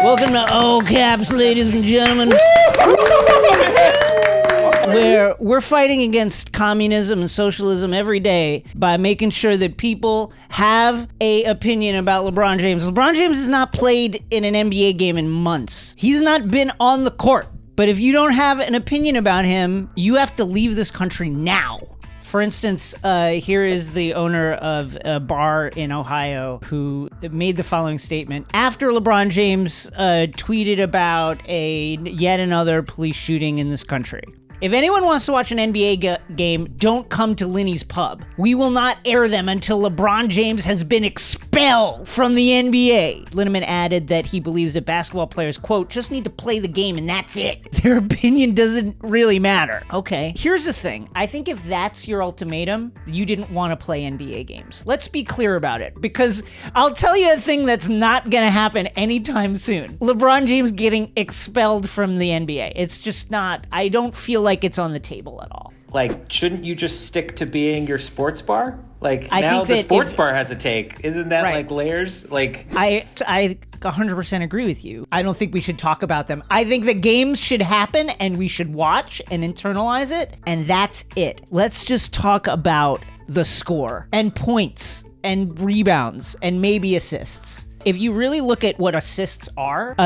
Welcome to All Caps, ladies and gentlemen. Where we're fighting against communism and socialism every day by making sure that people have a opinion about LeBron James. LeBron James has not played in an NBA game in months. He's not been on the court. But if you don't have an opinion about him, you have to leave this country now. For instance, here is the owner of a bar in Ohio who made the following statement. After LeBron James tweeted about yet another police shooting in this country. If anyone wants to watch an NBA game, don't come to Linnie's pub. We will not air them until LeBron James has been expelled from the NBA. Linneman added that he believes that basketball players, quote, just need to play the game and that's it. Their opinion doesn't really matter. Okay, here's the thing. I think if that's your ultimatum, you didn't want to play NBA games. Let's be clear about it, because I'll tell you a thing that's not gonna happen anytime soon. LeBron James getting expelled from the NBA. It's just not, I don't feel like it's on the table at all. Like, shouldn't you just stick to being your sports bar? Like, I now think the that sports bar has a take. Isn't that right. like layers? Like, I 100% agree with you. I don't think we should talk about them. I think the games should happen and we should watch and internalize it, and that's it. Let's just talk about the score and points and rebounds and maybe assists. If you really look at what assists are,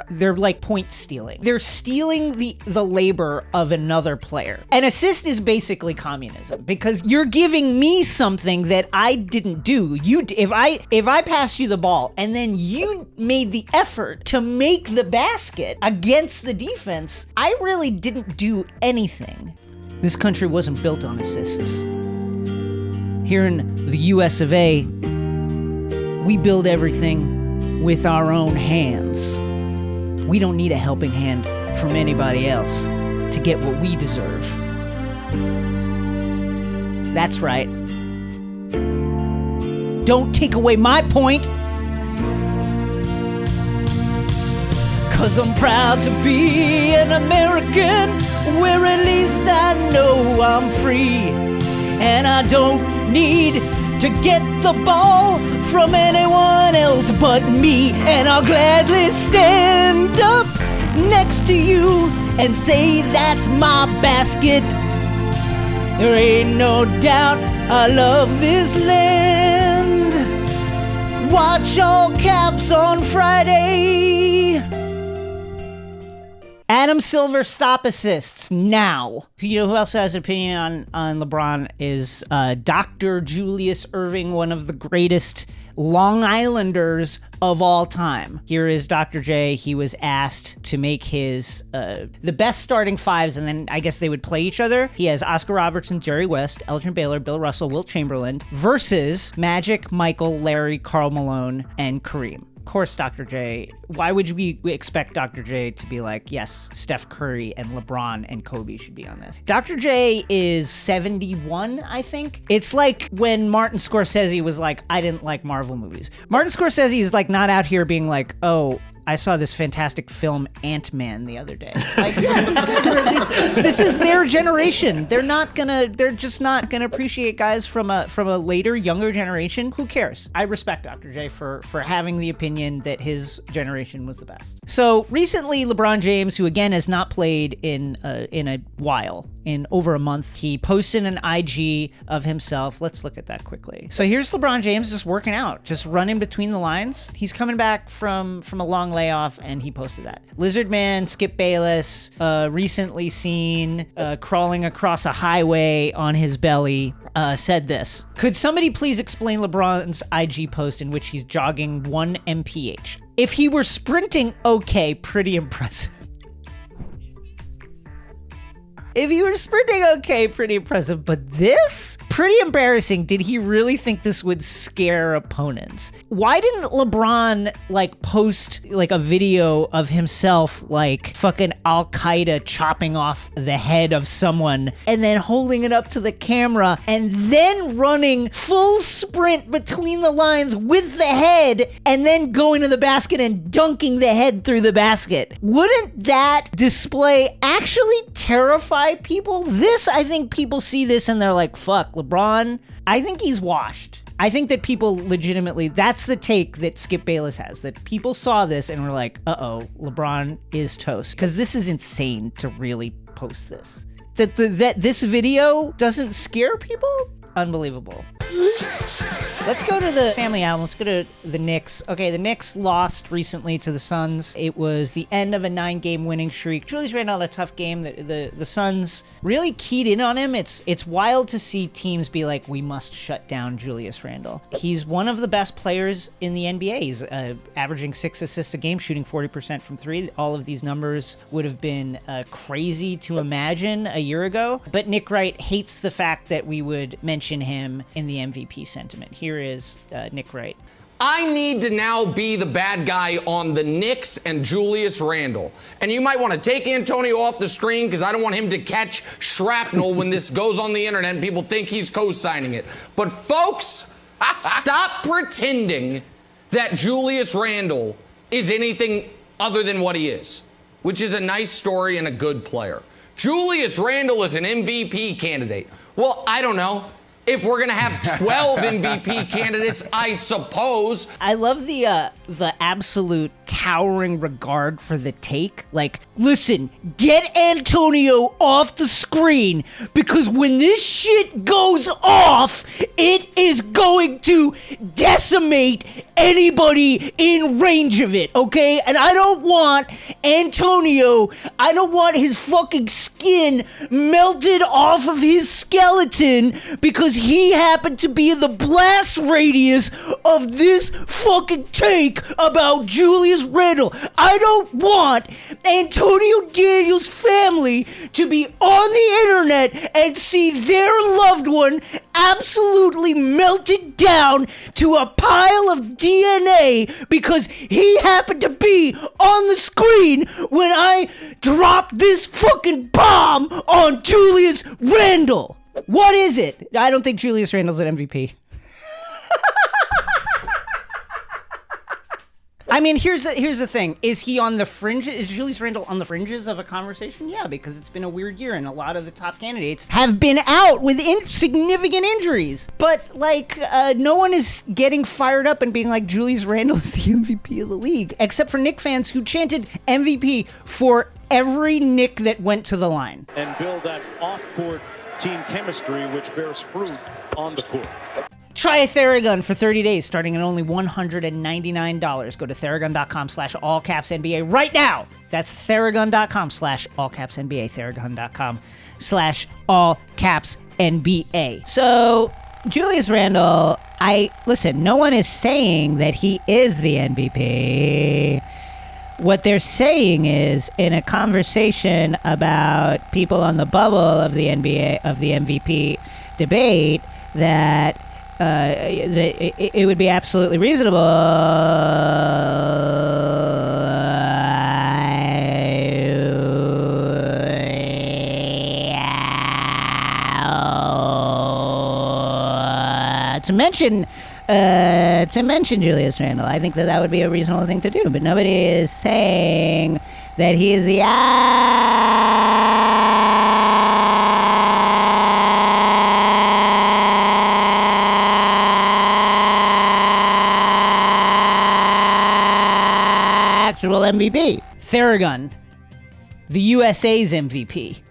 they're like point stealing. They're stealing the labor of another player. An assist is basically communism, because you're giving me something that I didn't do. If I passed you the ball and then you made the effort to make the basket against the defense, I really didn't do anything. This country wasn't built on assists. Here in the US of A, we build everything with our own hands. We don't need a helping hand from anybody else to get what we deserve. That's right. Don't take away my point. 'Cause I'm proud to be an American, where at least I know I'm free. And I don't need to get the ball from anyone else but me. And I'll gladly stand up next to you and say that's my basket. There ain't no doubt I love this land. Watch All Caps on Friday. Adam Silver, stop assists now. You know who else has an opinion on LeBron is Dr. Julius Erving, one of the greatest Long Islanders of all time. Here is Dr. J. He was asked to make his the best starting fives, and then I guess they would play each other. He has Oscar Robertson, Jerry West, Elgin Baylor, Bill Russell, Wilt Chamberlain versus Magic, Michael, Larry, Karl Malone, and Kareem. Of course, Dr. J, why would we expect Dr. J to be like, yes, Steph Curry and LeBron and Kobe should be on this? Dr. J is 71, I think. It's like when Martin Scorsese was like, I didn't like Marvel movies. Martin Scorsese is like not out here being like, oh, I saw this fantastic film Ant-Man the other day. Like, yeah, this is their generation. They're just not gonna appreciate guys from a later, younger generation. Who cares? I respect Dr. J for having the opinion that his generation was the best. So recently, LeBron James, who again has not played in a while, in over a month, he posted an IG of himself. Let's look at that quickly. So here's LeBron James just working out, just running between the lines. He's coming back from a long layoff, and he posted that. Lizard Man, Skip Bayless, recently seen crawling across a highway on his belly, said this. Could somebody please explain LeBron's IG post in which he's jogging 1 mph? If he were sprinting, okay, pretty impressive. If you were sprinting, okay, pretty impressive. But this? Pretty embarrassing. Did he really think this would scare opponents? Why didn't LeBron, post, a video of himself, fucking Al-Qaeda chopping off the head of someone and then holding it up to the camera and then running full sprint between the lines with the head and then going to the basket and dunking the head through the basket? Wouldn't that display actually terrify people? I think people see this and they're like, fuck, LeBron, I think he's washed. I think that people legitimately, that's the take that Skip Bayless has, that people saw this and were like, uh-oh, LeBron is toast. Because this is insane to really post this. That this video doesn't scare people? Unbelievable. Let's go to the family album. Let's go to the Knicks. Okay, the Knicks lost recently to the Suns. It was the end of a 9-game winning streak. Julius Randle had a tough game. The Suns really keyed in on him. It's wild to see teams be like, we must shut down Julius Randle. He's one of the best players in the NBA. He's averaging 6 assists a game, shooting 40% from 3. All of these numbers would have been crazy to imagine a year ago. But Nick Wright hates the fact that we would mention him in the MVP sentiment. Here is Nick Wright. I need to now be the bad guy on the Knicks and Julius Randle. And you might want to take Antonio off the screen because I don't want him to catch shrapnel when this goes on the internet and people think he's co-signing it. But folks, stop pretending that Julius Randle is anything other than what he is, which is a nice story and a good player. Julius Randle is an MVP candidate. Well, I don't know. If we're going to have 12 MVP candidates, I suppose. I love the absolute towering regard for the take. Like, listen, get Antonio off the screen because when this shit goes off, it is going to decimate anybody in range of it, okay? And I don't want Antonio, I don't want his fucking skin melted off of his skeleton because he happened to be in the blast radius of this fucking take about Julius Randle. I don't want Antonio Daniels' family to be on the internet and see their loved one absolutely melted down to a pile of DNA because he happened to be on the screen when I dropped this fucking bomb on Julius Randle. What is it? I don't think Julius Randle's an MVP. I mean, here's the thing. Is he on the fringe? Is Julius Randle on the fringes of a conversation? Yeah, because it's been a weird year and a lot of the top candidates have been out with significant injuries. But, like, no one is getting fired up and being like, Julius Randle is the MVP of the league, except for Knick fans who chanted MVP for every Knick that went to the line. And build that off-court team chemistry, which bears fruit on the court. Try a theragun for 30 days, starting at only $199. Go to theragun.com/allcapsNBA right now. That's theragun.com/allcapsNBA. Theragun.com/allcapsNBA. So, Julius Randle, listen, no one is saying that he is the MVP. What they're saying is, in a conversation about people on the bubble of the NBA, of the MVP debate, that it would be absolutely reasonable to mention Julius Randle. I think that would be a reasonable thing to do, but nobody is saying that he is the actual MVP. Theragun, the USA's MVP.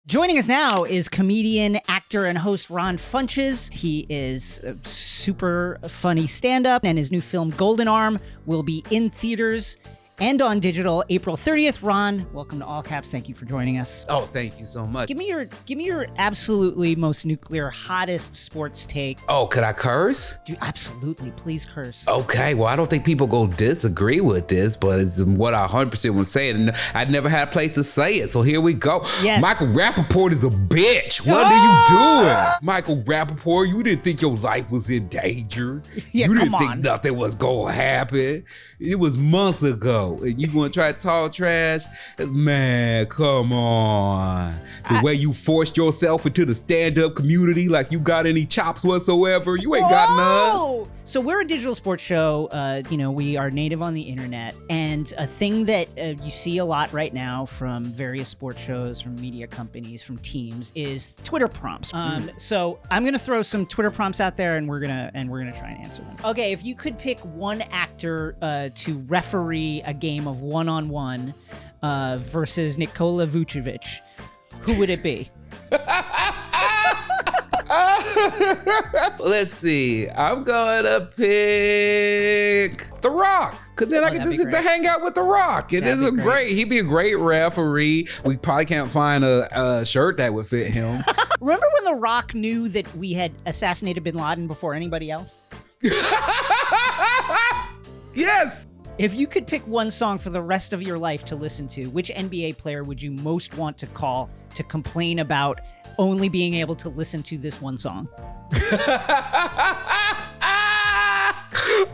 Joining us now is comedian, actor, and host Ron Funches. He is a super funny stand-up, and his new film Golden Arm will be in theaters and on digital April 30th. Ron, welcome to All Caps. Thank you for joining us. Oh, thank you so much. Give me your absolutely most nuclear, hottest sports take. Oh, could I curse? Dude, absolutely. Please curse. Okay, well, I don't think people go disagree with this, but it's what I 100% would say, and I never had a place to say it, so here we go. Yes. Michael Rappaport is a bitch. What are you doing? Michael Rappaport, you didn't think your life was in danger. Yeah, you didn't come think on. nothing was going to happen. It was months ago. show. And you gonna try to talk trash? Man, come on. The way you forced yourself into the stand-up community like you got any chops whatsoever, you ain't got none. So we're a digital sports show. We are native on the internet. And a thing that you see a lot right now from various sports shows, from media companies, from teams is Twitter prompts. So I'm going to throw some Twitter prompts out there and we're going to try and answer them. Okay, if you could pick one actor to referee a game of one-on-one versus Nikola Vucevic, who would it be? Let's see. I'm gonna pick The Rock, because then I can just sit to hang out with The Rock. It is great. He'd be a great referee. We probably can't find a shirt that would fit him. Remember when The Rock knew that we had assassinated bin Laden before anybody else? Yes. If you could pick one song for the rest of your life to listen to, which NBA player would you most want to call to complain about only being able to listen to this one song?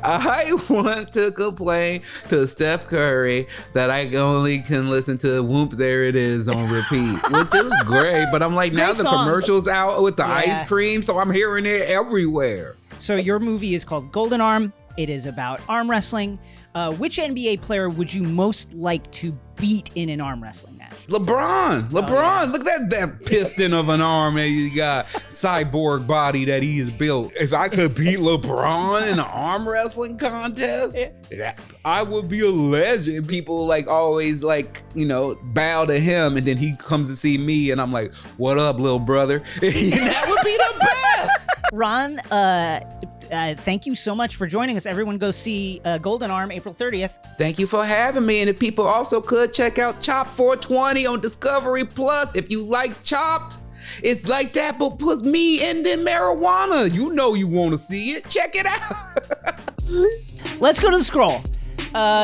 I want to complain to Steph Curry that I only can listen to Whoop There It Is on repeat, which is great. But I'm like, now the commercial's out with the ice cream, so I'm hearing it everywhere. So your movie is called Golden Arm. It is about arm wrestling. Which NBA player would you most like to beat in an arm wrestling match? LeBron. Look at that piston of an arm that he got, cyborg body that he's built. If I could beat LeBron in an arm wrestling contest, I would be a legend. People always bow to him, and then he comes to see me, and I'm like, "What up, little brother?" That would be the best. Ron, thank you so much for joining us. Everyone go see Golden Arm April 30th. Thank you for having me. And if people also could check out Chop 420 on Discovery Plus. If you like Chopped, it's like that, but put me and then marijuana. You know you want to see it. Check it out. Let's go to the scroll.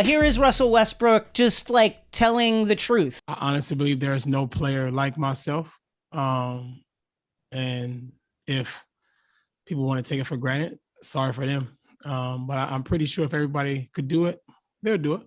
Here is Russell Westbrook just telling the truth. I honestly believe there's no player like myself. And if people want to take it for granted, sorry for them. But I'm pretty sure if everybody could do it, they'll do it.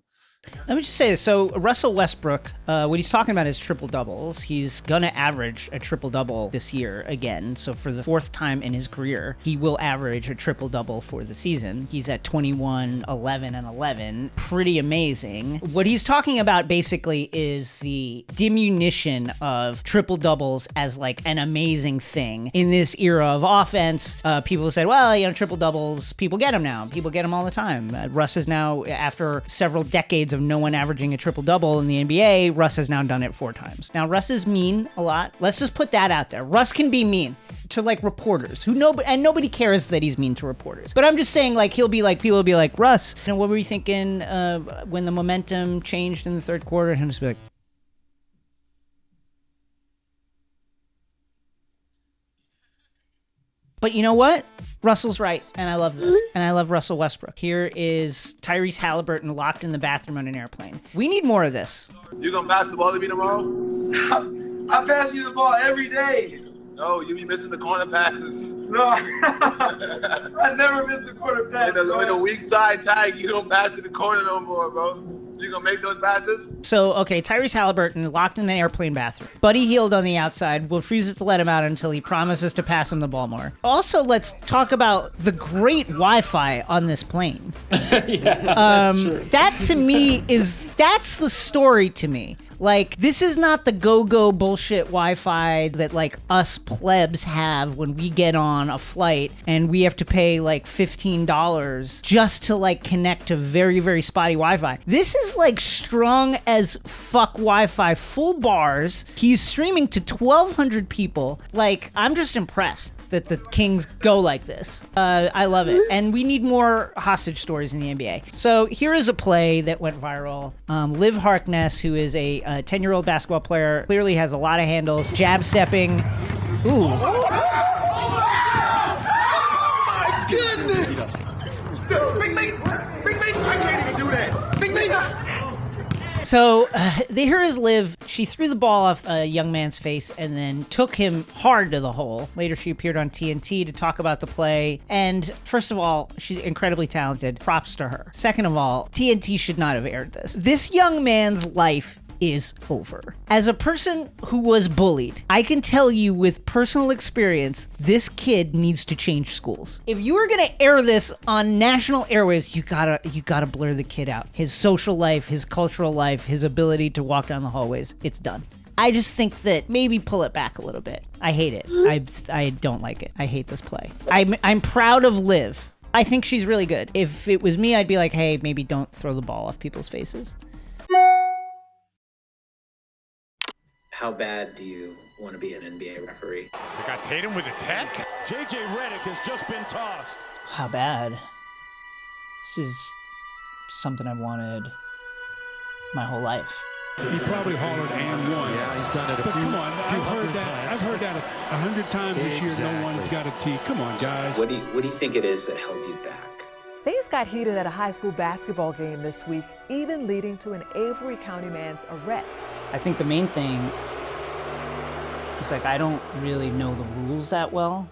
Let me just say this. So Russell Westbrook, what he's talking about is triple doubles. He's going to average a triple double this year again. So for the fourth time in his career, he will average a triple double for the season. He's at 21, 11, and 11. Pretty amazing. What he's talking about basically is the diminution of triple doubles as an amazing thing in this era of offense. People said, well, triple doubles, people get them now. People get them all the time. Russ is now, after several decades of no one averaging a triple-double in the NBA, Russ has now done it 4 times. Now, Russ is mean a lot. Let's just put that out there. Russ can be mean to reporters and nobody cares that he's mean to reporters. But I'm just saying, he'll be people will be like, Russ, what were you thinking when the momentum changed in the third quarter? And he'll just be like, but you know what? Russell's right, and I love this. And I love Russell Westbrook. Here is Tyrese Halliburton locked in the bathroom on an airplane. We need more of this. You gonna pass the ball to me tomorrow? I pass you the ball every day. No, you be missing the corner passes. No, I never miss the corner pass. With a weak side tag, you don't pass in the corner no more, bro. You gonna make those passes? So, okay, Tyrese Halliburton locked in an airplane bathroom. Buddy Hield on the outside refuses to let him out until he promises to pass him the ball more. Also, let's talk about the great Wi-Fi on this plane. That's true. That to me that's the story to me. This is not the go-go bullshit Wi-Fi that us plebs have when we get on a flight and we have to pay $15 just to connect to very, very spotty Wi-Fi. This is strong as fuck Wi-Fi, full bars. He's streaming to 1,200 people. I'm just impressed that the Kings go like this. I love it. And we need more hostage stories in the NBA. So here is a play that went viral. Liv Harkness, who is a 10-year-old basketball player, clearly has a lot of handles, jab stepping. Ooh. Oh my goodness! Big, I can't even do that. Big. So here is Liv. She threw the ball off a young man's face and then took him hard to the hole. Later, she appeared on TNT to talk about the play. And first of all, she's incredibly talented. Props to her. Second of all, TNT should not have aired this. This young man's life is over. As a person who was bullied, I can tell you with personal experience, this kid needs to change schools. If you are gonna air this on national airwaves, you gotta blur the kid out. His social life, his cultural life, his ability to walk down the hallways, it's done. I just think that maybe pull it back a little bit. I hate it. I don't like it. I hate this play. I'm proud of Liv. I think she's really good. If it was me, I'd be like, hey, maybe don't throw the ball off people's faces. How bad do you want to be an NBA referee? They got Tatum with a tech. JJ Redick has just been tossed. How bad? This is something I've wanted my whole life. He probably hollered and won. Yeah, he's done it a but few. Come on, I've heard that 100 times this year. No one's got a tee. Come on, guys. What do you think it is that held you back? Things got heated at a high school basketball game this week, even leading to an Avery County man's arrest. I think the main thing is, like, I don't really know the rules that well.